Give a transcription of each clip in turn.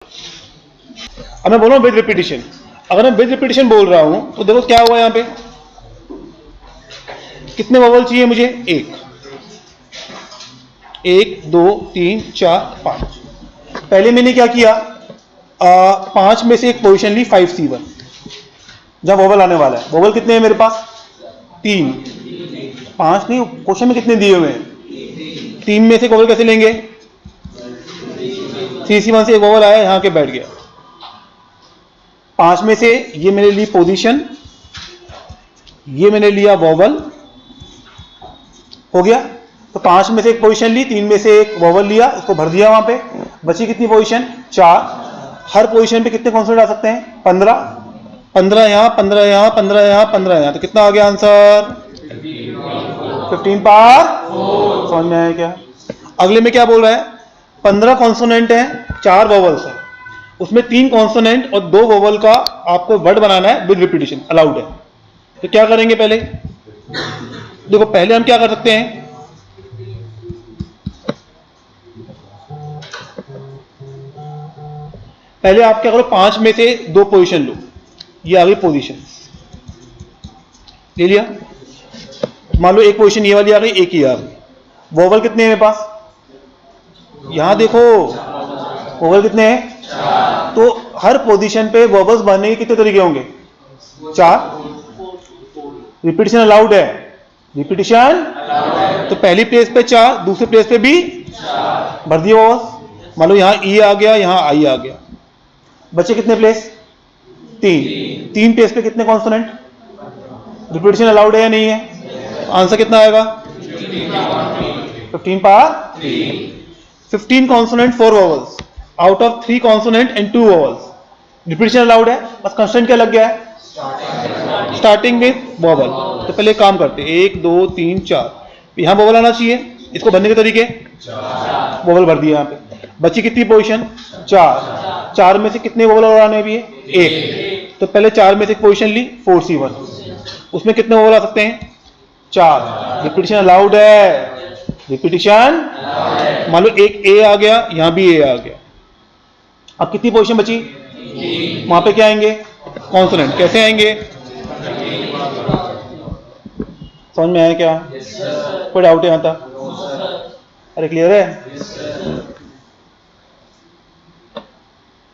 अब मैं बोल रहा हूं विद रिपीटिशन। अगर मैं विद रिपीटिशन बोल रहा हूं तो देखो क्या हुआ यहां पे, कितने वोवल चाहिए मुझे? एक, 2 3 4 5। पहले मैंने क्या किया, 5 में से एक पोजीशन ली 5C1, जहां वोवल आने वाला है। वोवल कितने हैं मेरे पास? 3। 5 नहीं, क्वेश्चन में कितने दिए हुए हैं? 3 में से एक वोवल कैसे लेंगे? 3C1 से एक वोवल आया, यहां के बैठ गया। 5 में से ये मैंने ली पोजीशन, ये मैंने लिया वोवल, हो गया। तो 5 में से एक पोजीशन ली, 3 में से एक वोवल लिया, उसको भर दिया वहां पे। बची कितनी पोजीशन? 4। हर पोजीशन पे कितने कॉन्सोनेंट आ सकते हैं? 15। 15 यहां, 15 यहां, 15 यहां, 15 यहां, तो कितना आ गया आंसर? 15 पार। समझ में आया क्या? अगले में क्या बोल रहा है? 15 कॉन्सोनेंट है, 4 वोवल्स है, उसमें 3 कॉन्सोनेंट और 2 वोवल का आपको वर्ड बनाना है विद रिपीटिशन, अलाउड है। तो क्या करेंगे पहले? देखो पहले हम क्या कर सकते हैं, पहले आप क्या करो, 5 में से 2 पोजीशन लो। ये आ गई पोजीशन, ले लिया। मान लो एक पोजीशन ये वाली आ गई, एक ही आ गई। वोवल कितने हैं मेरे पास? यहां देखो, वोवल कितने हैं? तो हर पोजीशन पे वोवल्स बनने के कितने तरीके होंगे? 4। रिपीटिशन अलाउड है, रिपीटिशन। तो पहली प्लेस पे 4, दूसरे प्लेस पे भी भर दिए वोवल्स। मान लो यहां ई आ गया, यहां आई आ गया, बचे कितने प्लेस? 3 प्लेस पे कितने कॉन्सोनेंट? रिपीटिशन अलाउड है या नहीं है? आंसर कितना आएगा? 15 पार 15 consonant 4 vowels out of 3 consonant and 2 vowels. Repetition allowed है, बस कंस्ट्रेंट क्या लग गया है? Starting with vowel. तो पहले काम करते हैं, 1 2 3 4, यहां वोवल आना चाहिए। इसको भरने के तरीके, वोवल भर दिया यहां पे। बची कितनी पोजीशन? 4। 4 में से कितने वोवल और आने भी है? 1। तो पहले 4 में से एक पोजीशन ली 4C1, उसमें कितने वोवल आ सकते हैं? 4। रिपीटिशन अलाउड है, रिपीटिशन। मान लो एक ए आ गया, यहां भी ए आ गया। अब कितनी पोजीशन बची? वहां पे क्या आएंगे? कॉन्सोनेंट। कैसे आएंगे? समझ में आया क्या? कोई डाउट है यहां तक? अरे क्लियर है?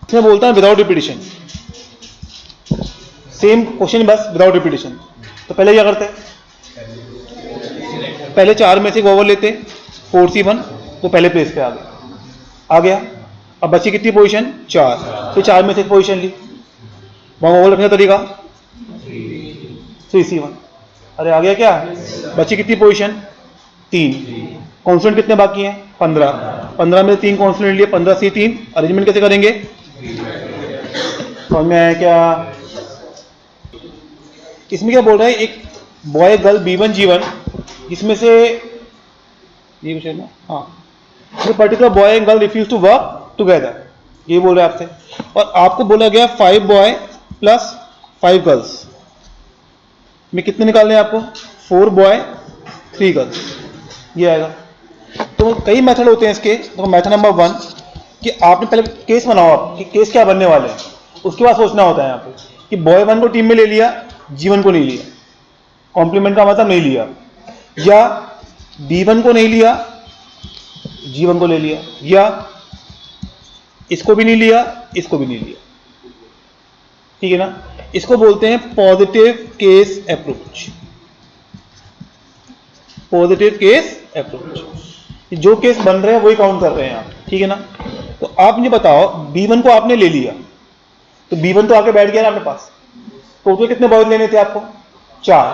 इसमें बोलता है विदाउट रिपीटिशन, सेम क्वेश्चन बस विदाउट रिपीटिशन। तो पहले क्या करते? पहले 4 में से वोवल लेते, 4C1, तो पहले प्लेस पे आ गया। अब बची कितनी पोजीशन? 4। फिर 4 में से एक पोजीशन ली, वहां वोवल रखने का तरीका 3C1। अरे आ गया क्या? बची कितनी पोजीशन? 3। कॉन्सोनेंट कितने बाकी हैं? 15। 15 में 3 कॉन्सोनेंट लिए, 15C3। अरेंजमेंट कैसे करेंगे? समझ में आया क्या? इसमें क्या बोल रहा है, एक बॉय गर्ल B1 G1, जिसमें से ये कुछ है ना, हाँ, particular boy and girl refuse to work together, ये बोल रहा है आपसे। और आपको बोला गया 5 बॉय प्लस 5 गर्ल्स में कितने निकालने हैं आपको? 4 बॉय 3 गर्ल्स, ये आएगा। तो कई मेथड होते हैं इसके। तो मेथड नंबर 1 कि आपने पहले केस बनाओ, आप कि केस क्या बनने वाले हैं, उसके बाद सोचना होता है यहाँ पे कि बॉय 1 को टीम में ले लिया, G1 को नहीं लिया, कॉम्प्लीमेंट का मतलब नहीं लिया, या B1 को नहीं लिया, G1 को ले लिया, या इसको भी नहीं लिया, इसको भी नहीं लिया। ठीक है ना? इसको बोलते हैं positive case approach. Positive case approach, जो केस बन रहे हैं वही काउंट कर रहे हैं आप। ठीक है ना? तो आप मुझे बताओ, B1 को आपने ले लिया, तो B1 तो आके बैठ गया ना अपने पास। टोटल कितने बॉयज लेने थे आपको? 4।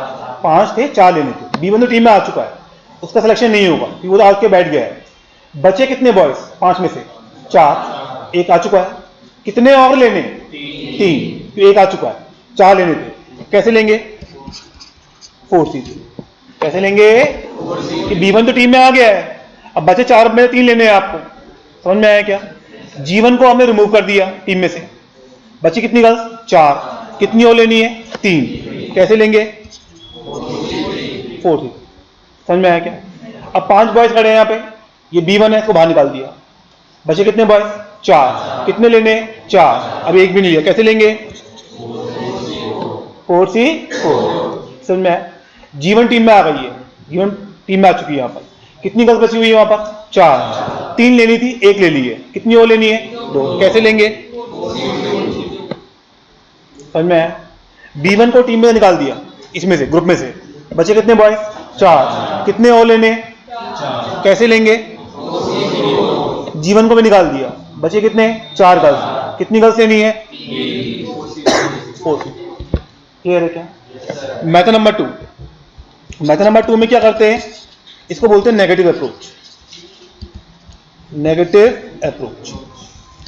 5 थे, 4 लेने थे। B1 तो टीम में आ चुका है, उसका सिलेक्शन नहीं होगा क्योंकि वो तो आके बैठ गया है। बचे कितने बॉयज? 5 में से 4, एक आ चुका है। कितने और लेने? 3, तो एक आ चुका है, 4 लेने थे। कैसे लेंगे? 4C3। कैसे लेंगे? कि B1 तो टीम में आ गया है, अब बचे 4 में 3 लेने हैं आपको। समझ में आया क्या? G1 को हमने रिमूव कर दिया टीम में से, बची कितनी गर्ल्स? 4। कितनी और लेनी है? 3। कैसे लेंगे? 4। समझ में आया क्या? अब 5 बॉयज खड़े हैं यहाँ पे, ये B1 है, इसको बाहर निकाल दिया, बचे कितने बॉयज? 4, कितने लेने? 4, अब एक भी नहीं लिया, कैसे लेंगे? 4C4। समझ में? जीवन टीम में आ गई है, जीवन टीम में आ चुकी है। यहाँ पर कितनी गर्ल्स बची हुई है? वहां पर 4, 3 लेनी थी, 1 ले ली है, कितनी और लेनी है? 2, कैसे लेंगे? समझ में? B1 को टीम में निकाल दिया, इसमें से, ग्रुप में से, बचे कितने बॉयज? 4, कितने और लेने? कैसे लेंगे? जीवन को भी निकाल दिया, बचे कितने? 4 गर्ल्स, कितनी गर्ल्स लेनी है? 4। क्लियर है क्या? मेथड नंबर 2, मेथड नंबर 2 में क्या करते हैं? इसको बोलते हैं नेगेटिव अप्रोच। नेगेटिव अप्रोच,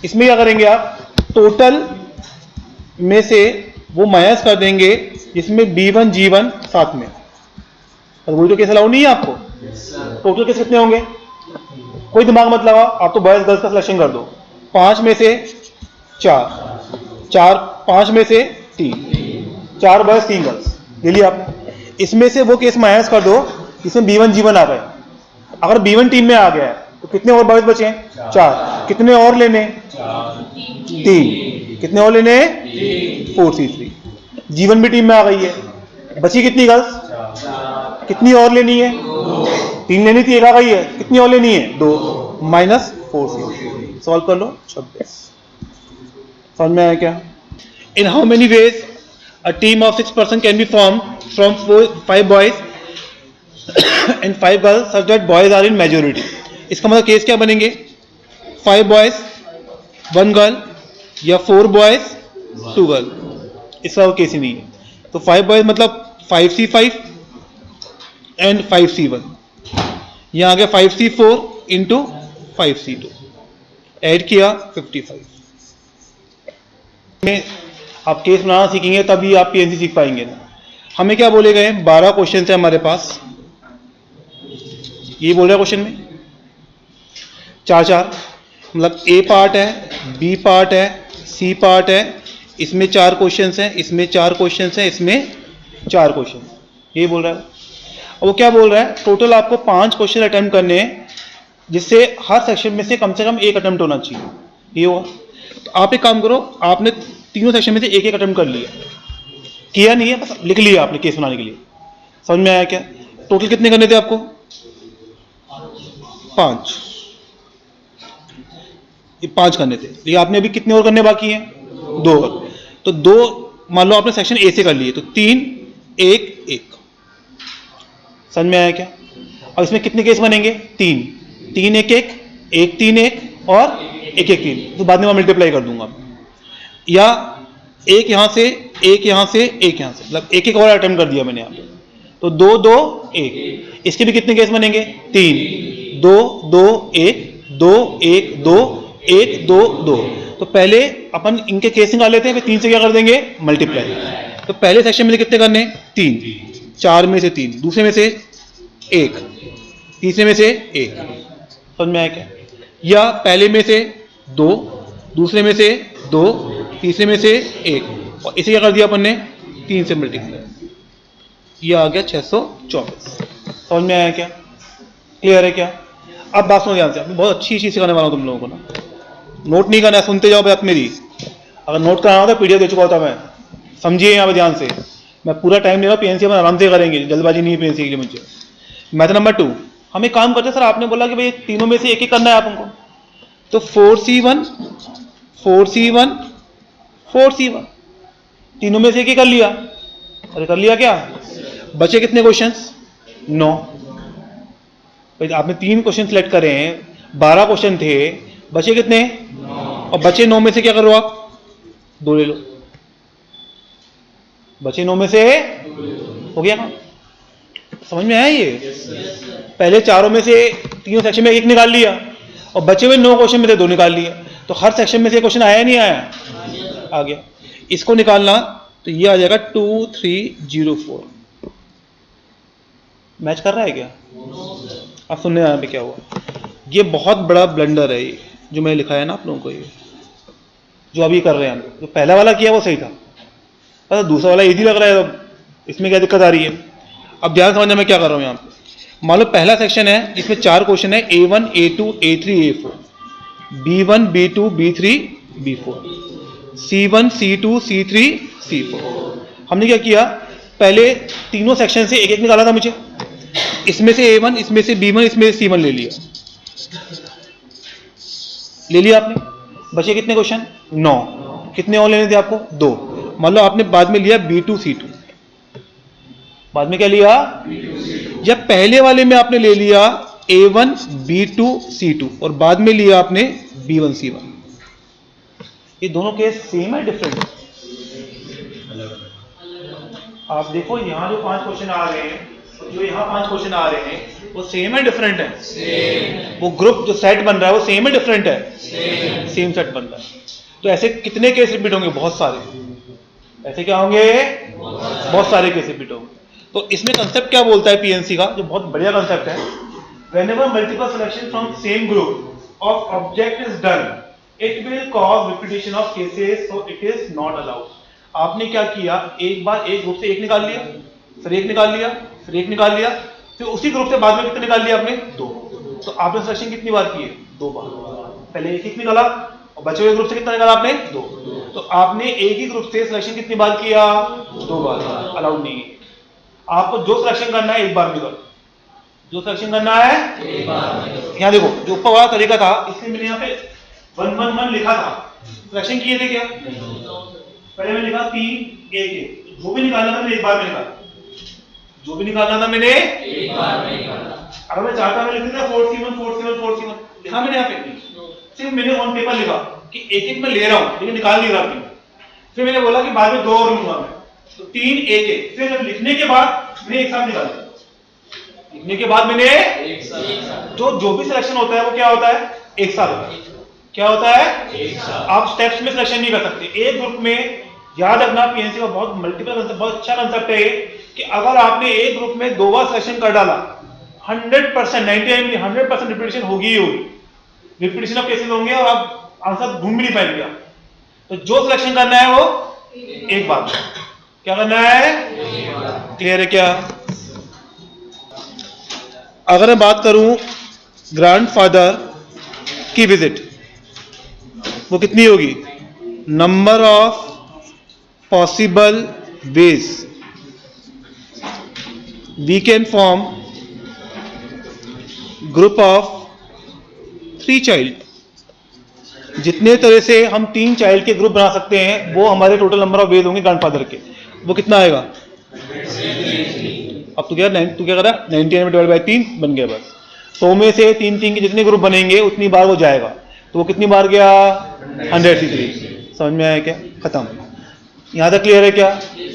इसमें क्या करेंगे आप? टोटल में से वो माइनस कर देंगे जिसमें B1 G1 साथ में। और वही तो केस अलाउ नहीं है आपको। टोटल केस कितने होंगे? कोई दिमाग मत लगाओ, आप तो बॉयज गर्ल्स का सिलेक्शन कर दो। 5 में से 4, 5 में से 3, 4 बॉयज 3 गर्ल्स ले लिया आपने। इसमें से वो केस माइनस कर दो जिसमें B1 G1 आ गए। अगर B1 टीम में आ गया है तो कितने और बॉयज बचे हैं? 4, कितने और लेने? 3, कितने और लेने? 4C3। जीवन भी टीम में आ गई है, बची कितनी गर्ल्स? कितनी और लेनी है? 3 लेनी थी, 1 आ गई है, कितनी और लेनी है? 2, -4C। सॉल्व कर लो। 26। समझ में आया क्या? In how many ways a team of 6 person can be form from 5 boys and 5 girls such that boys are in majority. इसका मतलब केस क्या बनेंगे? 5 बॉयज 1 गर्ल या 4 बॉयज 2 गर्ल। इसका केस ही नहीं है। तो 5 बॉयज मतलब 5C5 एंड 5C1। यहां आ गया 5C4 इंटू 5C2, ऐड किया 55 में। आप केस बनाना सीखेंगे तभी आप PNC सीख पाएंगे ना। हमें क्या बोले गए? 12 क्वेश्चन है हमारे पास। ये बोल रहा है क्वेश्चन में 4-4, मतलब A पार्ट है, B पार्ट है, C पार्ट है। इसमें 4 क्वेश्चंस हैं, इसमें 4 क्वेश्चंस हैं, इसमें 4 क्वेश्चन। ये बोल रहा है। और वो क्या बोल रहा है? टोटल आपको 5 क्वेश्चन अटेम्प्ट करने हैं, जिससे हर सेक्शन में से कम 1 अटेम्प्ट होना चाहिए। ये हुआ। तो आप एक काम करो, आपने तीनों सेक्शन में से 1-1 अटेम्प्ट कर लिया। किया नहीं है, बस लिख लिया आपने केस बनाने के लिए। समझ में आया क्या? टोटल कितने करने थे आपको? 5। ये 5 करने थे। ये आपने अभी कितने और करने बाकी हैं? 2। तो 2 मान लो आपने सेक्शन A से कर लिए, तो 3, 1, 1। समझ में आया क्या? और इसमें कितने केस बनेंगे? 3, 3, 1, 1, 1, 3, 1 और 1, 1, 3। तो बाद में मैं मल्टीप्लाई कर दूंगा। या 1 यहां से, 1 यहां से, 1 यहां से, मतलब 1-1 और अटेम्प्ट कर दिया मैंने यहां पे। तो 2, 2, 1। इसके भी कितने केस बनेंगे? 3, 2, 2, 1, 2, 1, 2, 1, 2, 2। तो पहले अपन इनके केस निकाल लेते हैं, फिर 3 से क्या कर देंगे? मल्टीप्लाई। तो पहले सेक्शन में कितने करने? 3, 4 में से 3, दूसरे में से 1, तीसरे में से 1। समझ में आया क्या? या पहले में से 2, दूसरे में से 2, तीसरे में से 1, और इसे क्या कर दिया अपन ने? 3 से मल्टीप्लाई। ये आ गया 624। समझ में आया क्या? क्लियर है क्या? अब बात सुनो ध्यान से। मैं बहुत अच्छी चीज सिखाने वाला हूं तुम लोगों को ना। नोट नहीं करना है, सुनते जाओ बात मेरी। अगर नोट कराना होता PDF दे चुका होता मैं। समझिए यहाँ पे ध्यान से। मैं पूरा टाइम ले रहा हूँ, PNC में आराम से करेंगे, जल्दबाजी नहीं है PNC के लिए मुझे। मेथड नंबर 2, हम एक काम करते हैं। सर आपने बोला कि भाई तीनों में से 1-1 करना है आप हमको, तो 4C1, 4C1, 4C1, तीनों में से 1-1 कर लिया। अरे कर लिया क्या? बचे कितने क्वेश्चंस? 9। आपने 3 क्वेश्चन सिलेक्ट करे हैं, 12 क्वेश्चन थे, बचे कितने? और बचे 9 में से क्या करो आप? 2 ले लो। बचे 9 में से हो गया ना? समझ में आया? ये पहले चारों में से तीनों सेक्शन में 1 निकाल लिया, और बचे हुए 9 क्वेश्चन में से 2 निकाल लिया। तो हर सेक्शन में से क्वेश्चन आया नहीं आया? आ गया। इसको निकालना तो ये आ जाएगा 2304। मैच कर रहा है क्या? अब सुनने यहाँ पे क्या हुआ। ये बहुत बड़ा ब्लंडर है ये जो मैंने लिखा है ना आप लोगों को। ये जो अभी कर रहे हैं हम, जो पहला वाला किया वो सही था, पर दूसरा वाला इजी लग रहा है। अब इसमें क्या दिक्कत आ रही है? अब ध्यान समझना मैं क्या कर रहा हूँ यहाँ पे। मान लो पहला सेक्शन है जिसमें 4 क्वेश्चन है, A1, A2, A3, A4। B1 B2 B3 B4, C1 C2 C3 C4। हमने क्या किया, पहले तीनों सेक्शन से एक एक निकाला था मुझे, इसमें से A1, इसमें से B1, इसमें से C1 ले लिया आपने। बचे कितने क्वेश्चन? 9। कितने और लेने थे आपको? 2। मान लो आपने बाद में लिया B2 C2, बाद में क्या लिया? जब पहले वाले में आपने ले लिया A1 B2 C2 और बाद में लिया आपने B1 C1, ये दोनों केस सेम है डिफरेंट है? आप देखो यहां जो 5 क्वेश्चन आ रहे हैं, जो यहाँ 5 क्वेश्चन आ रहे हैं, वो सेम है डिफरेंट है? सेम। वो ग्रुप जो सेट बन रहा है वो सेम है डिफरेंट है? सेम सेट बन रहा है। तो ऐसे कितने केस रिपीट होंगे? बहुत सारे। ऐसे क्या होंगे? बहुत सारे केस रिपीट होंगे। तो इसमें कंसेप्ट क्या बोलता है पीएनसी का, जो बहुत बढ़िया कंसेप्ट है, whenever multiple selection from same group of object is done, it will cause repetition of cases, so it is not allowed। आपने क्या किया, एक बार एक ग्रुप से एक निकाल लिया, फिर एक निकाल लिया, फिर एक निकाल लिया, फिर उसी ग्रुप से बाद में कितने निकाल लिया आपने? 2। तो आपने सिलेक्शन कितनी बार की है? 2 बार। पहले एक निकाला और बचे हुए ग्रुप से कितना निकाला आपने? 2। तो आपने एक ही ग्रुप से सिलेक्शन कितनी बार किया? 2 बार। अलाउड नहीं है। आपको जो सिलेक्शन करना है एक बार में करो, जो सिलेक्शन करना है एक बार। यहाँ देखो जो ऊपर वाला तरीका था, इसलिए मैंने यहाँ पे 1 1 1 लिखा था। सिलेक्शन किए थे क्या? पहले मैंने लिखा 3 1 जो भी निकालना था मैंने एक बार में निकाला, जो भी निकालना था मैंने एक बार में निकाला। अगर मैं चाहता मैं लिख देता 4 C1 4 C1 4 C1, लिखा मैंने यहाँ पे, सिर्फ मैंने ऑन पेपर लिखा कि एक एक में ले रहा हूँ लेकिन निकाल नहीं रहा थी। फिर मैंने बोला कि बाद में 2 और लूंगा मैं, तो 3 1 1। फिर जब लिखने के बाद मैंने एक साथ निकाला, लिखने के बाद मैंने एक साथ, जो भी सिलेक्शन होता है वो क्या होता है? एक साथ होता है। क्या होता है? एक साथ। आप स्टेप्स में सिलेक्शन नहीं कर सकते एक ग्रुप में। याद रखना पीएनसी का बहुत मल्टीपल कंसेप्ट, बहुत अच्छा कंसेप्ट है कि अगर आपने एक ग्रुप में 2 बार सिलेक्शन कर डाला, 100% 100% रिपीटेशन होगी ही होगी, रिपीटेशन ऑफ केसेस होंगे और आप आंसर ढूंढ भी नहीं पाएंगे। तो जो सिलेक्शन करना है वो एक बार। क्या करना है? क्लियर है क्या? अगर मैं बात करूं ग्रैंडफादर की विजिट, वो कितनी होगी? Number of possible ways we can form group of 3 child. जितने तरह से हम 3 चाइल्ड के ग्रुप बना सकते हैं वो हमारे टोटल नंबर ऑफ वेज होंगे ग्रैंडफादर के। वो कितना आएगा? अब तो क्या कर रहा है? 99 में डिवाइड बाई 3 बन गया बस। 100 में से 3 3 के जितने ग्रुप बनेंगे उतनी बार वो जाएगा। तो वो कितनी बार गया? 100। समझ में आया क्या? खत्म। यहां तक क्लियर है क्या?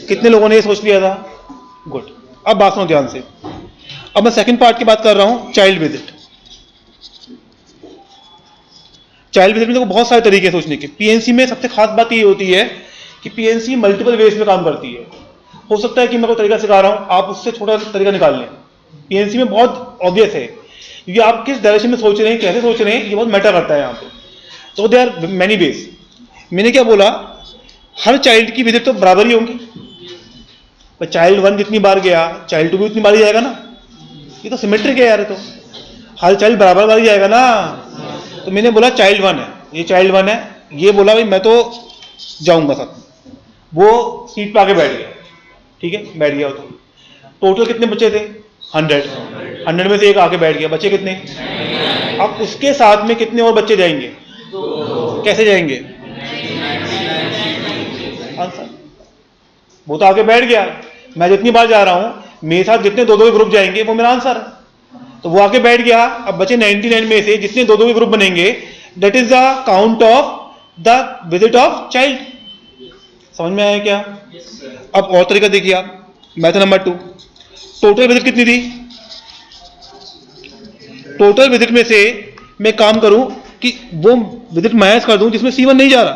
कितने लोगों ने ये सोच लिया था? गुड। अब बात सुनो ध्यान से। अब मैं सेकंड पार्ट की बात कर रहा हूं, चाइल्ड विजिट। चाइल्ड विजिट में देखो बहुत सारे तरीके सोचने के। पीएनसी में सबसे खास बात ये होती है कि पीएनसी मल्टीपल वेज में काम करती है। हो सकता है कि मैं कोई तरीका सिखा रहा हूं, आप उससे छोटा तरीका निकाल लें। पीएनसी में बहुत ऑब्वियस है क्योंकि आप किस डायरेक्शन में सोच रहे हैं, कैसे सोच रहे हैं, ये बहुत मैटर करता है यहाँ पे। तो दे आर मैनी वेज। मैंने क्या बोला? हर चाइल्ड की विजिट तो बराबर ही होंगी। पर चाइल्ड 1 जितनी बार गया चाइल्ड 2 भी उतनी बार ही जाएगा ना। ये तो सिमेट्रिक है यार, तो हर चाइल्ड बराबर बार ही जाएगा ना। तो मैंने बोला चाइल्ड 1 है, ये चाइल्ड 1 है, ये बोला भाई मैं तो जाऊंगा साथ में, वो सीट पे आके बैठ गया। ठीक है, बैठ गया। तो टोटल कितने बच्चे थे? 100 में से एक आके बैठ गया, बच्चे कितने? अब उसके साथ में कितने और बच्चे जाएंगे? कैसे जाएंगे? आंसर, वो तो आके बैठ गया। मैं जितनी बार जा रहा हूं मेरे साथ जितने 2-2 ग्रुप जाएंगे वो मेरा आंसर है। तो वो आके बैठ गया। अब बचे 99 में से जितने 2-2 के ग्रुप बनेंगे, that is the count of the visit of child. समझ में आया क्या? अब और तरीका देखिए आप, मेथड नंबर 2। टोटल विजिट कितनी थी? टोटल विजिट में से मैं काम करूं कि वो विजिट माइनस कर दूं जिसमें C1 नहीं जा रहा,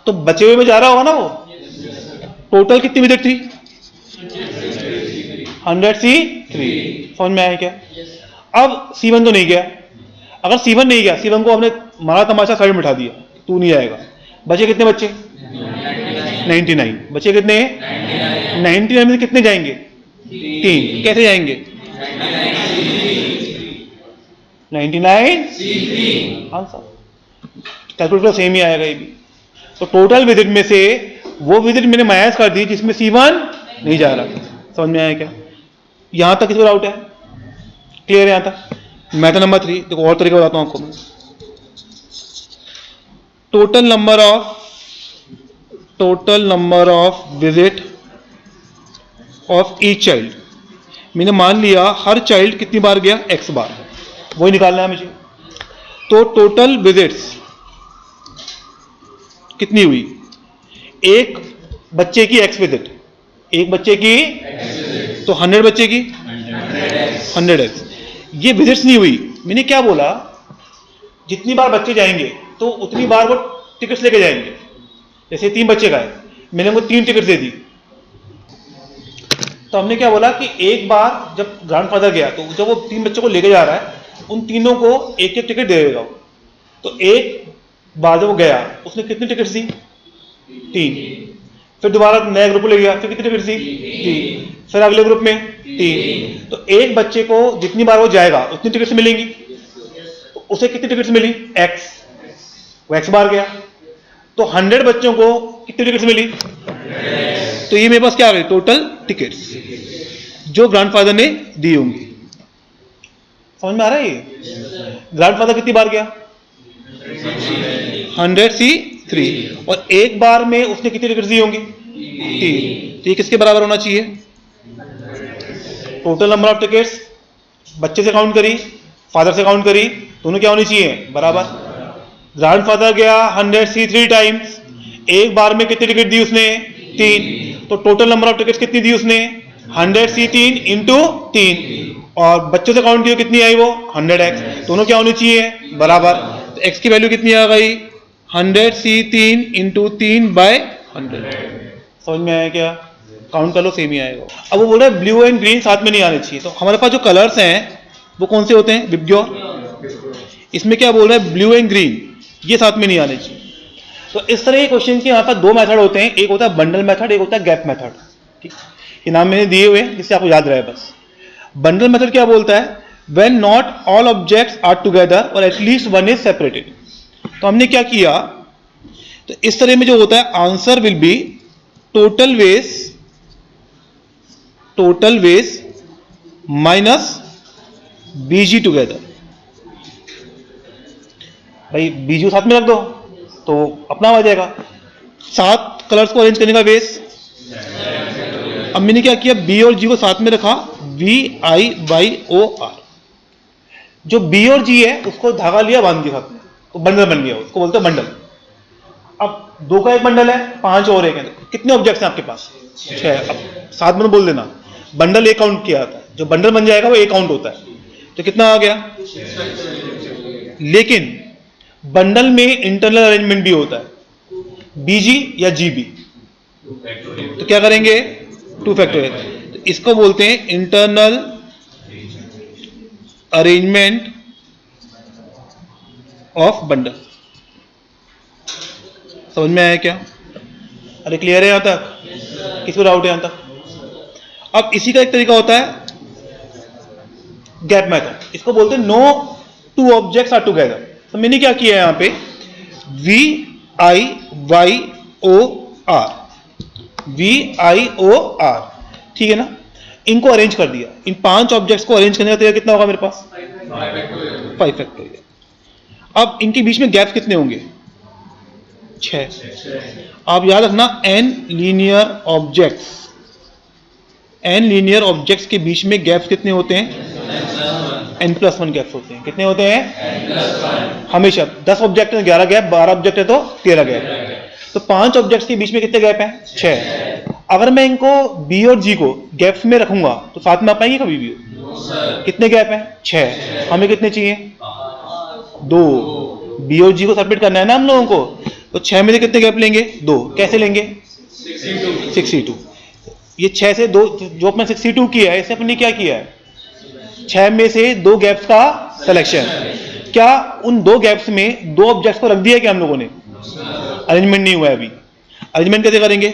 तो बचे हुए में जा रहा होगा ना वो। टोटल कितनी विजिट थी? 100C3। समझ में आया क्या? अब C1 तो नहीं गया। अगर C1 नहीं गया, C1 को हमने मारा तमाशा साइड में बिठा दिया, तू नहीं आएगा। बचे कितने बच्चे? 99। बचे कितने? 99 में से कितने जाएंगे? 3। कैसे जाएंगे? 99 आंसर। कैलकुलेटर सेम ही आएगा ये भी। तो टोटल विजिट में से वो विजिट मैंने माइनस कर दी जिसमें C1 नहीं जा रहा। समझ में आया क्या? यहां तक किसी को डाउट है? क्लियर है यहां तक? मेथड नंबर 3 देखो, और तरीका बताता हूं आपको मैं। Total number of visit of each child. मैंने मान लिया हर चाइल्ड कितनी बार गया? x बार, वही निकालना है मुझे। तो टोटल विजिट्स कितनी हुई? एक बच्चे की x विजिट, एक बच्चे की तो 100 बच्चे की 100x। ये विजिट्स नहीं हुई। मैंने क्या बोला? जितनी बार बच्चे जाएंगे तो उतनी बार वो टिकट्स लेके जाएंगे। जैसे 3 बच्चे गए, मैंने उनको 3 टिकट दे दी, तो हमने क्या बोला कि एक बार जब ग्रैंडफादर गया तो जब वो 3 बच्चों को लेके जा रहा है उन तीनों को एक एक टिकट दे देगा। तो एक बार जब वो गया उसने कितनी टिकट दी? 3। फिर दोबारा नया ग्रुप ले गया, फिर कितनी टिकट दी? 3। फिर अगले ग्रुप में 3। तो एक बच्चे को जितनी बार वो जाएगा उतनी टिकट्स मिलेंगी। तो उसे कितनी टिकट्स मिली? x। वो x बार गया तो 100 बच्चों को कितनी टिकट्स मिली? तो ये मेरे पास क्या आ गई? टोटल टिकट्स जो ग्रैंडफादर ने दी होंगी। समझ में आ रहा है? ये ग्रैंडफादर कितनी बार गया? 100C3। और एक बार में उसने कितनी टिकट्स दी होंगी? 3। तो ये किसके बराबर होना चाहिए? टोटल नंबर ऑफ टिकट्स बच्चे से काउंट करी, फादर से काउंट करी, दोनों क्या होनी चाहिए? बराबर। ग्रैंडफादर गया 100C3 टाइम्स, एक बार में कितनी टिकट दी उसने? 3। तो टोटल नंबर ऑफ टिकट्स कितनी दी उसने? 100C3 into 3। और बच्चों से काउंट किया कितनी आई? वो 100x। दोनों क्या होनी चाहिए? बराबर। तो x की वैल्यू कितनी आ गई? 100C3 into 3/100। समझ में आया क्या? काउंट कर लो, सेम ही आएगा। अब वो बोल रहे हैं ब्लू एंड ग्रीन साथ में नहीं आने चाहिए। तो हमारे पास जो कलर्स हैं वो कौन से होते हैं? विबग्योर। इसमें क्या बोल रहे हैं? ब्लू एंड ग्रीन ये साथ में नहीं आने चाहिए। तो इस तरह के क्वेश्चन के यहाँ पर 2 मेथड होते हैं, एक होता है बंडल मेथड, एक होता है गैप मेथड। ठीक, ये नाम मैंने दिए हुए हैं जिससे आपको याद रहे बस। बंडल मेथड क्या बोलता है? When not all objects are together और एटलीस्ट वन इज सेपरेटेड। तो हमने क्या किया? तो इस तरह में जो होता है answer will be total ways minus BG together. भाई बीजी साथ में रख दो तो अपना आ जाएगा। 7 कलर्स को अरेंज करने का बेस। अब मैंने क्या किया? बी और जी को साथ में रखा, VIYOR। जो बी और जी है उसको धागा लिया, बांध दिया साथ में, तो बंडल बन गया, उसको बोलते हैं बंडल। अब 2 का एक बंडल है, 5 और एक है, कितने ऑब्जेक्ट्स हैं आपके पास? 6। अब साथ में बोल देना, बंडल एक काउंट किया जाता है, जो बंडल बन जाएगा वो एक काउंट होता है। तो कितना आ गया? लेकिन बंडल में इंटरनल अरेंजमेंट भी होता है, BG या GB। तो क्या करेंगे? 2 फैक्टोरियल। तो इसको बोलते हैं इंटरनल अरेंजमेंट ऑफ बंडल। समझ में आया क्या? अरे क्लियर है यहां तक? किसको डाउट है यहां तक? अब इसी का एक तरीका होता है गैप मेथड। इसको बोलते हैं नो 2 ऑब्जेक्ट्स आर टुगेदर। तो मैंने क्या किया यहां पे? VIYOR, ठीक है ना? इनको अरेंज कर दिया। इन 5 ऑब्जेक्ट्स को अरेंज करने का तरीका कितना होगा मेरे पास? 5 फैक्टोरियल। अब इनके बीच में गैप्स कितने होंगे? 6। आप याद रखना n लीनियर ऑब्जेक्ट्स के बीच में गैप्स कितने होते हैं? n+1 गैप्स होते हैं। कितने होते हैं? हमेशा। 10 ऑब्जेक्ट है 11 गैप, 12 ऑब्जेक्ट है तो 13 गैप। तो 5 ऑब्जेक्ट्स के बीच में कितने गैप हैं? 6। अगर मैं इनको B और G को गैप्स में रखूंगा तो साथ में आ पाएंगे कभी भी? कितने गैप हैं? 6। हमें कितने चाहिए? 2। B और G को सेपरेट करना है ना हम लोगों को, तो 6 में से कितने गैप लेंगे? 2। कैसे लेंगे? 62। ये 6 से 2 जो अपने 62 किया है, इसे अपने क्या किया है? 6 में से 2 गैप्स का सिलेक्शन। क्या उन 2 गैप्स में 2 ऑब्जेक्ट्स को रख दिया क्या हम लोगों ने? अरेंजमेंट नहीं हुआ है अभी। अरेंजमेंट कैसे करेंगे?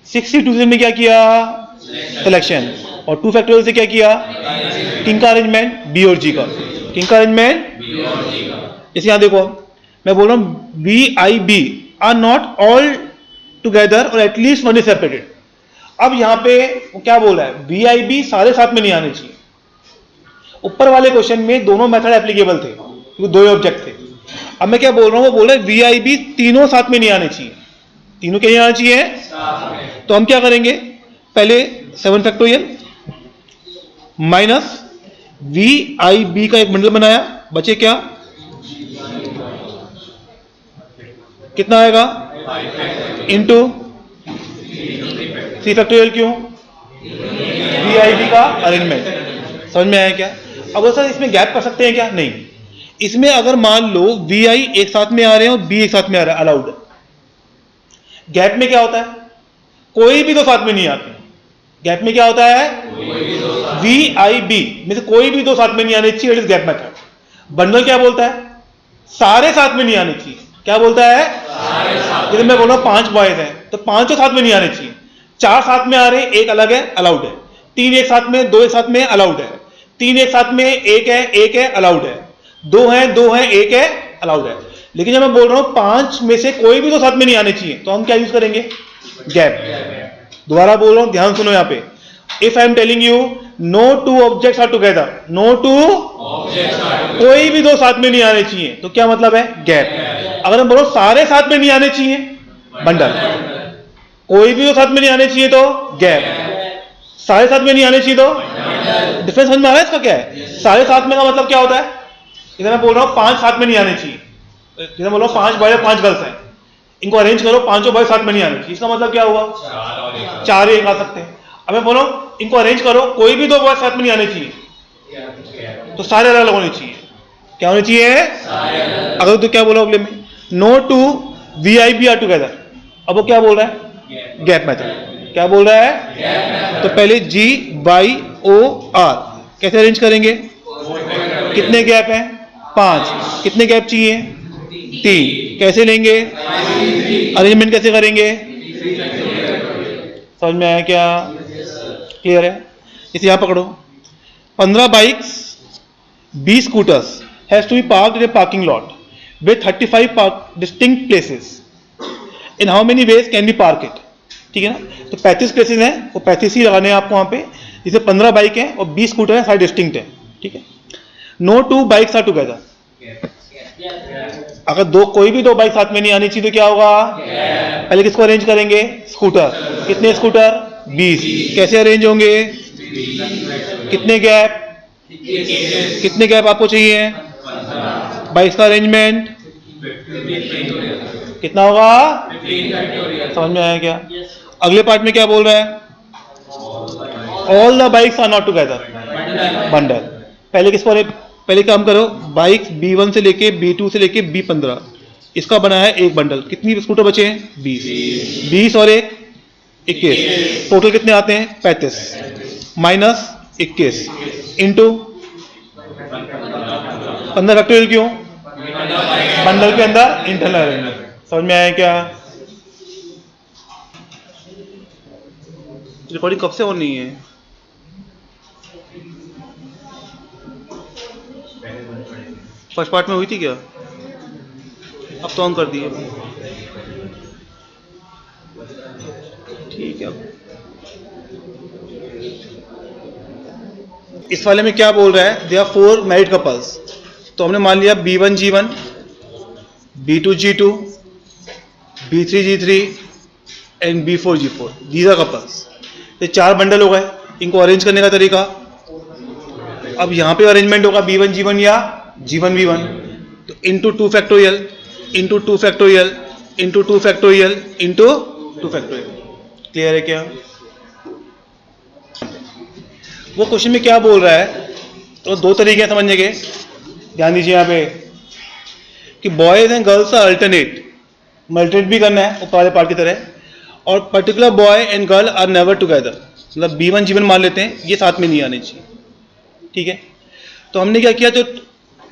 62 से हमने क्या किया? सिलेक्शन। और 2 फैक्टोरियल से क्या किया, किंग का अरेंजमेंट बी और जी का, किंग का अरेंजमेंट। जैसे यहां देखो मैं बोल रहा हूं B I B are not all together और एटलीस्ट वन इज सेपरेटेड। अब यहां पे वो क्या बोल रहा है, बी आई बी सारे साथ में नहीं आने चाहिए। ऊपर वाले क्वेश्चन में दोनों मेथड एप्लीकेबल थे क्योंकि दो ऑब्जेक्ट थे। अब मैं क्या बोल रहा हूं, वो बोल रहा है वी आई बी तीनों साथ में नहीं आने चाहिए, तीनों क्या नहीं आना चाहिए। तो हम क्या करेंगे, पहले 7 factorial minus V I B का एक बंडल बनाया, बचे क्या, कितना आएगा, इंटू 3 फैक्टोरियल, क्यों, वी आई बी का अरेंजमेंट। समझ में आया क्या। अब सर इसमें गैप कर सकते हैं क्या, नहीं। इसमें अगर मान लो वी आई एक साथ में आ रहे हैं और बी एक साथ में आ रहा है, अलाउड है। गैप में क्या होता है, कोई भी दो साथ में नहीं आते। गैप में क्या होता है, वी आई बी में से कोई भी दो साथ में नहीं आने चाहिए, it is gap method. Bundle क्या बोलता है, सारे साथ में नहीं आने चाहिए। क्या बोलता है, जैसे मैं बोल रहा हूं 5 बॉयज हैं तो 5 साथ में नहीं आने चाहिए। 4 साथ में आ रहे हैं, एक अलग है, अलाउड है। 3 एक साथ में, 2 एक साथ में, अलाउड है। 3 एक साथ में, एक है, अलाउड है। 2 है, एक है, अलाउड है। लेकिन जब मैं बोल रहा हूं 5 में से कोई भी दो साथ में नहीं आने चाहिए, तो हम क्या यूज करेंगे, गैप। दोबारा बोल रहा हूं, ध्यान सुनो यहां पे। If I am telling you no 2 objects are together, no 2 कोई भी दो साथ में नहीं आने चाहिए, तो क्या मतलब है, गैप। अगर हम बोलो सारे साथ में नहीं आने चाहिए, बंडल। कोई भी दो साथ में नहीं आने चाहिए तो गैप, सारे साथ में नहीं आने चाहिए तो। डिफरेंस समझ में आ रहा है इसका क्या है। सारे साथ में का मतलब क्या होता है, इधर मैं बोल रहा हूं 5 साथ में नहीं आने चाहिए, इधर बोल रहा हूं 5 बॉय और 5 गर्ल्स हैं, इनको अरेंज करो, 5 बॉय साथ में नहीं आने चाहिए। इसका मतलब क्या हुआ, 4 एक आ सकते हैं। अब मैं बोल रहा हूं इनको अरेंज करो, कोई भी दो बॉय साथ में नहीं आने चाहिए, तो सारे अलग अलग होने चाहिए। क्या होने चाहिए, अगर तो क्या बोला अगले में, no 2 V I B are together. अब वो क्या बोल रहा है, गैप मेथड। क्या बोल रहा है, तो पहले जी वाई ओ आर कैसे अरेंज करेंगे, कितने गैप हैं, 5, कितने गैप चाहिए, 3, कैसे लेंगे, अरेंजमेंट कैसे करेंगे। समझ में आया क्या, क्लियर है। इसे यहां पकड़ो, 15 bikes 20 scooters has to be parked in a parking lot with 35 distinct places, in how many ways can be park it. ठीक है ना, तो 35 प्लेसेस हैं, वो 35 ही लगाने हैं आपको वहां पे। जिसे 15 बाइक हैं और 20 स्कूटर हैं, सारे डिस्टिंक्ट हैं। ठीक है, नो 2 बाइक्स आर टुगेदर। अगर कोई भी दो बाइक साथ में नहीं आनी चाहिए तो क्या होगा, पहले किसको अरेंज करेंगे, स्कूटर। कितने स्कूटर, 20, कैसे अरेंज होंगे, कितने गैप, कितने गैप आपको चाहिए, बाइक्स का अरेंजमेंट कितना होगा, समझ में आया क्या। अगले पार्ट में क्या बोल रहा है, all the bikes are not together, bundle. पहले किसको, पहले काम करो, बाइक B1 से लेके B2 से लेके B15, इसका बना है एक बंडल। कितनी स्कूटर बचे हैं, 20 और एक 21, टोटल कितने आते हैं, 35 माइनस 21 इंटू 15 फैक्टोरियल, क्यों, बंडल के अंदर इंटरनल अरेंजमेंट। समझ में आया क्या। रिकॉर्डिंग कब से ऑन नहीं है, फर्स्ट पार्ट में हुई थी क्या, अब तो ऑन कर दिए। ठीक है, इस वाले में क्या बोल रहा है, दे आर 4 मैरिड कपल्स। तो हमने मान लिया B1 G1, B2 G2, B3 G3 and B4 G4, these are couples. ये 4 बंडल हो गए, इनको अरेंज करने का तरीका। अब यहां पे अरेंजमेंट होगा B1 G1 या G1 B1, तो into 2 factorial into 2 factorial into 2 factorial into 2 factorial. Clear है क्या। वो क्वेश्चन में क्या बोल रहा है, तो 2 तरीके हैं समझने के, ध्यान दीजिए यहाँ पे कि boys and girls are alternate, मल्टीनेट भी करना है ऊपर वाले पार्ट की तरह, और particular boy and girl are never together. मतलब B1 G1 मान लेते हैं, ये साथ में नहीं आने चाहिए। ठीक है, तो हमने क्या किया, तो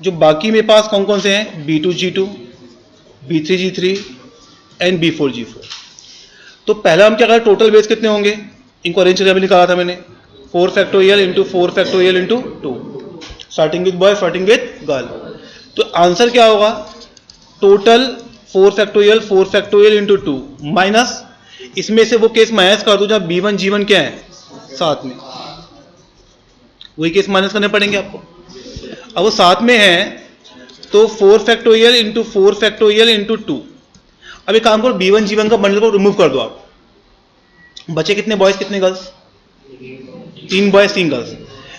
जो बाकी मेरे पास कौन कौन से हैं, B2 G2, B3 G3 and B4 G4। तो पहला हम क्या करें, टोटल बेस कितने होंगे, इनको अरेंज करके निकाला था मैंने, 4 factorial into 4 factorial into 2, starting with boy starting with girl. तो आंसर क्या होगा? टोटल 4 फैक्टोरियल इंटू 2 माइनस, इसमें से वो केस माइनस कर दो जहां B1 G1 क्या है साथ में, वही केस माइनस करने पड़ेंगे आपको। अब वो साथ में है तो 4 फैक्टोरियल इंटू 4 फैक्टोरियल इंटू 2। अब एक काम करो, B1 G1 का बंडल को रिमूव कर दो आप, बचे कितने बॉयज कितने गर्ल्स? 3 boys 3 girls.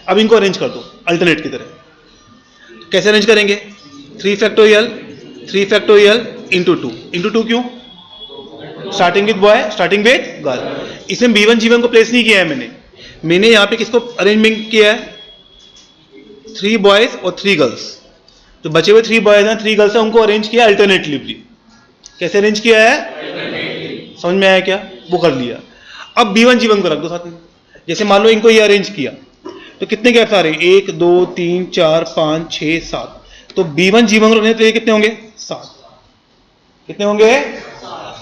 अब इनको अरेंज कर दो अल्टरनेट की तरह। कैसे अरेंज करेंगे? 3 फैक्टोरियल इंटू 2 इंटू 2 क्यों? Starting with boy starting with girl. इसमें B1 G1 को प्लेस नहीं किया है मैंने यहाँ पे किसको अरेंजमेंट किया है? 3 बॉयज और 3 गर्ल्स। जो बचे हुए 3 बॉयज हैं 3 गर्ल्स हैं उनको अरेंज किया अल्टरनेटिवली। कैसे अरेंज किया है? समझ में आया क्या? वो कर लिया। अब B1 G1 को रख दो साथ में। जैसे मान लो इनको ये अरेंज किया तो कितने गैप्स आ रहे हैं? 1 2 3 4 5 6 7। तो B1 G1 को रखने तो ये कितने होंगे? 7। कितने होंगे?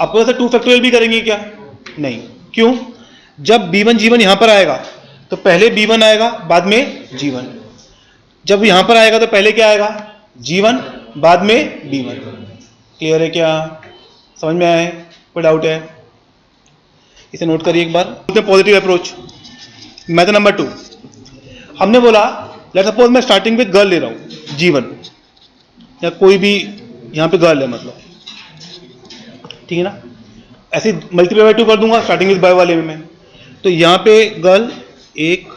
आपको ऐसे 2 फैक्टोरियल भी करेंगे क्या? नहीं। क्यों? जब B1 G1 यहां पर आएगा तो पहले B1 आएगा बाद में G1। जब यहां पर आएगा तो पहले क्या आएगा? G1 बाद में B1। क्लियर है क्या? समझ में आया? कोई डाउट है? इसे नोट करिए एक बार। Positive approach method number 2। हमने बोला लेट्स सपोज मैं स्टार्टिंग विद गर्ल ले रहा हूं G1, या कोई भी यहां पे गर्ल है मतलब, ठीक है ना? ऐसे मल्टीप्लाई बाय 2 कर दूंगा स्टार्टिंग विद बॉय वाले में। तो यहां पे गर्ल 1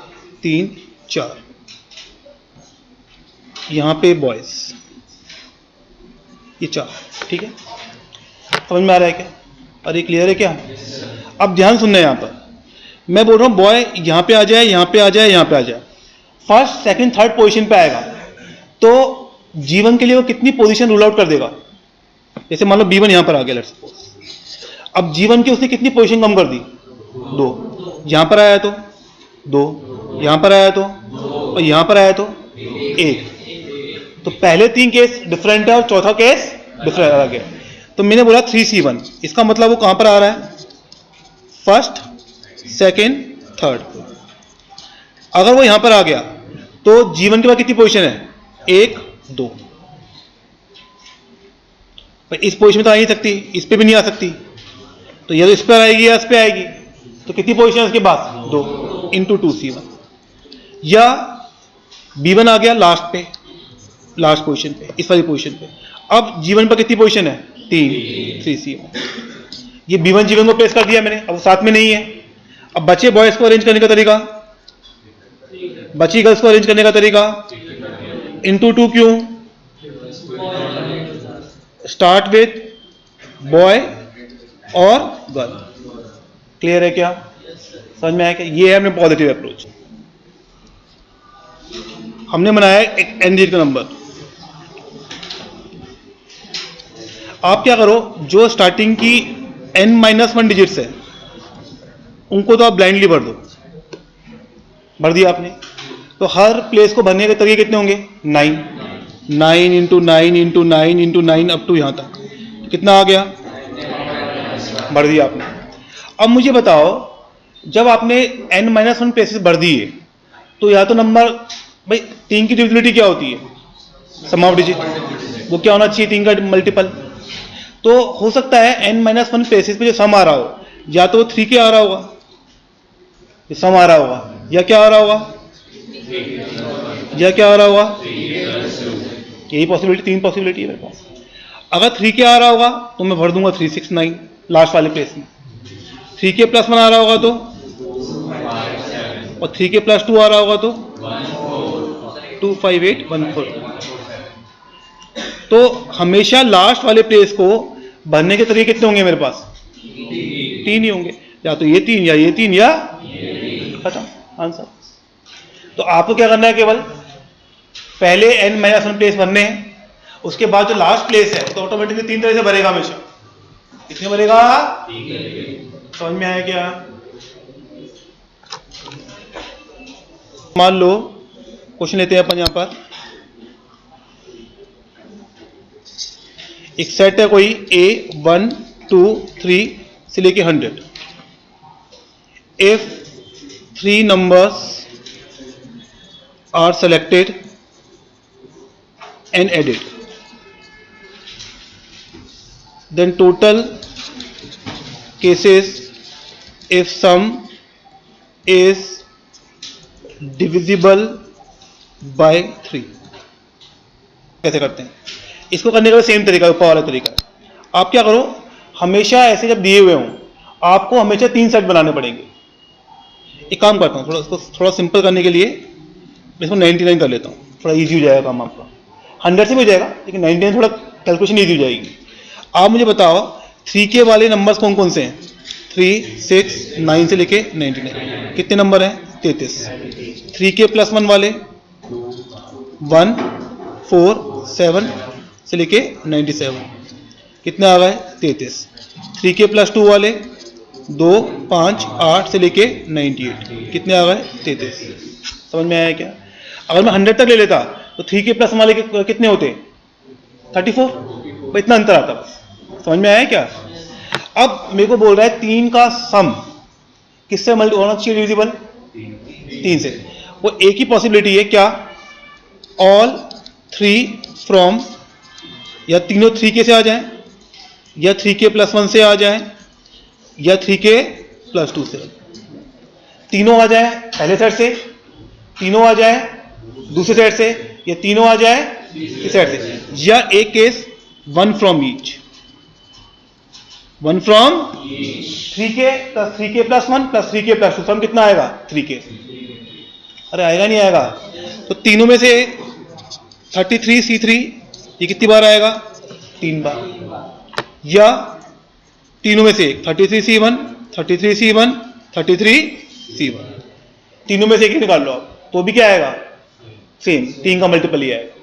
3 4, यहां पे बॉयज ये 4, ठीक है? समझ में आ रहा है क्या? और ये क्लियर है क्या? अब ध्यान सुनना है, यहां पर मैं बोल रहा हूं बॉय यहां पे आ जाए, यहां पे आ जाए, यहां पे आ जाए, फर्स्ट सेकंड थर्ड पोजीशन पे आएगा तो G1 के लिए वो कितनी पोजीशन रूल आउट कर देगा? जैसे मान लो B1 यहां पर आ गया लेट्स सपोज। अब G1 की उसने कितनी पोजीशन कम कर दी? 2। यहां पर आया तो 2, यहां पर आया तो, और यहां पर आया तो 1। तो पहले 3 केस डिफरेंट है और चौथा केस डिफरेंट अलग है। तो मैंने बोला 3C1, इसका मतलब वो कहां पर आ रहा है? First second third. अगर वो यहां पर आ गया तो G1 के बाद कितनी पोजीशन है? 1 2। इस पोजीशन में तो आ नहीं सकती, इस पे भी नहीं आ सकती, तो या तो इस पर आएगी या इस पे आएगी। तो कितनी पोजीशन है उसके बाद? 2 इंटू 2C1। या B1 आ गया लास्ट पे, लास्ट पोजीशन पे, इस वाली पोजीशन पे। अब G1 पर कितनी पोजीशन है? 3C1। ये B1 G1 को प्लेस कर दिया मैंने, अब साथ में नहीं है। अब बचे बॉयज को अरेंज करने का तरीका, बची गर्ल्स को अरेंज करने का तरीका इंटू 2 क्यों? स्टार्ट विथ बॉय और गर्ल। क्लियर है क्या? समझ में आया क्या? ये है हमने पॉजिटिव अप्रोच। हमने बनाया एक n डिजिट का नंबर। आप क्या करो, जो स्टार्टिंग की n-1 डिजिट्स है उनको तो आप ब्लाइंडली भर दो। भर दिया आपने तो हर प्लेस को भरने के तरीके कितने होंगे? 9 into 9 into 9 into 9 up to यहां तक कितना आ गया? भर दिया आपने। अब मुझे बताओ, जब आपने n-1 प्लेसेस भर दिए तो या तो नंबर, भाई 3 की डिविजिबिलिटी क्या होती है? सम ऑफ डिजिट। वो क्या होना चाहिए? 3 का मल्टीपल। तो हो सकता है n-1 प्लेसेस पे जो सम आ रहा हो या तो 3 के आ रहा होगा, सम आ रहा होगा, या क्या आ रहा होगा? या क्या आ रहा होगा? यही पॉसिबिलिटी, 3 पॉसिबिलिटी है मेरे पास। अगर 3 के आ रहा होगा तो मैं भर दूंगा 369 लास्ट वाले प्लेस में। 3 के +1 आ रहा होगा तो, और 3 के +2 आ रहा होगा तो 25814। तो हमेशा लास्ट वाले प्लेस को भरने के तरीके कितने होंगे मेरे पास? 3 ही होंगे, या तो ये 3 या ये 3 या खत्म आंसर। तो आपको क्या करना है, केवल पहले n-1 प्लेस भरने हैं, उसके बाद जो लास्ट प्लेस है तो ऑटोमेटिकली 3 तरह से भरेगा हमेशा। कितने भरेगा? समझ में आया क्या? मान लो क्वेश्चन लेते हैं अपन यहां पर, एक सेट है कोई A 1 2 3 से लेके 100। If 3 numbers are selected and added, then total cases if sum is divisible by 3। कैसे करते हैं इसको? करने का सेम तरीका, ऊपर वाला तरीका। आप क्या करो, हमेशा ऐसे जब दिए हुए हों आपको हमेशा 3 सेट बनाने पड़ेंगे। एक काम करता हूँ, इसको थोड़ा सिंपल करने के लिए इसको 99 कर लेता हूँ, थोड़ा इजी हो जाएगा काम आपका। 100 से भी हो जाएगा लेकिन 99 थोड़ा कैलकुलेशन इजी हो जाएगी। आप मुझे बताओ 3K वाले नंबर्स कौन कौन से हैं? 3, 6, 9 से लेके 99 कितने नंबर हैं? 33। 3K + 1 वाले 1, 4, 7 से लेके 97 कितने आ गए? 33। 3K + 2 वाले 2, 5, 8 से लेके 98 कितने आ गए? 33। समझ में आया क्या? अगर मैं 100 तक ले लेता तो 3K + वाले कितने होते? 34। तो इतना अंतर आता बस। समझ में आया क्या? अब मेरे को बोल रहा है 3 का सम किससे मल्टी होना चाहिए? डिविजिबल 3 से। वो एक ही पॉसिबिलिटी है क्या? ऑल 3 फ्रॉम, या तीनों 3K से आ जाएं, या 3K + 1 से आ जाएं, या 3K + 2 से। तीनों आ जाए पहले सेट से, तीनों आ जाए दूसरे सेट से, या तीनों आ जाए इस सेट से, या एक case 1 from each. 1 from 3K + 3K + 1 + 3K + 2 सम कितना आएगा? 3K। अरे आएगा नहीं आएगा? तो तीनों में से 33C3 ये कितनी बार आएगा? 3 बार। या तीनों में से 33C1, 33C1, 33C1 तीनों में से एक ही निकाल लो आप, तो भी क्या आएगा? सेम, 3 का मल्टीपल ही आएगा।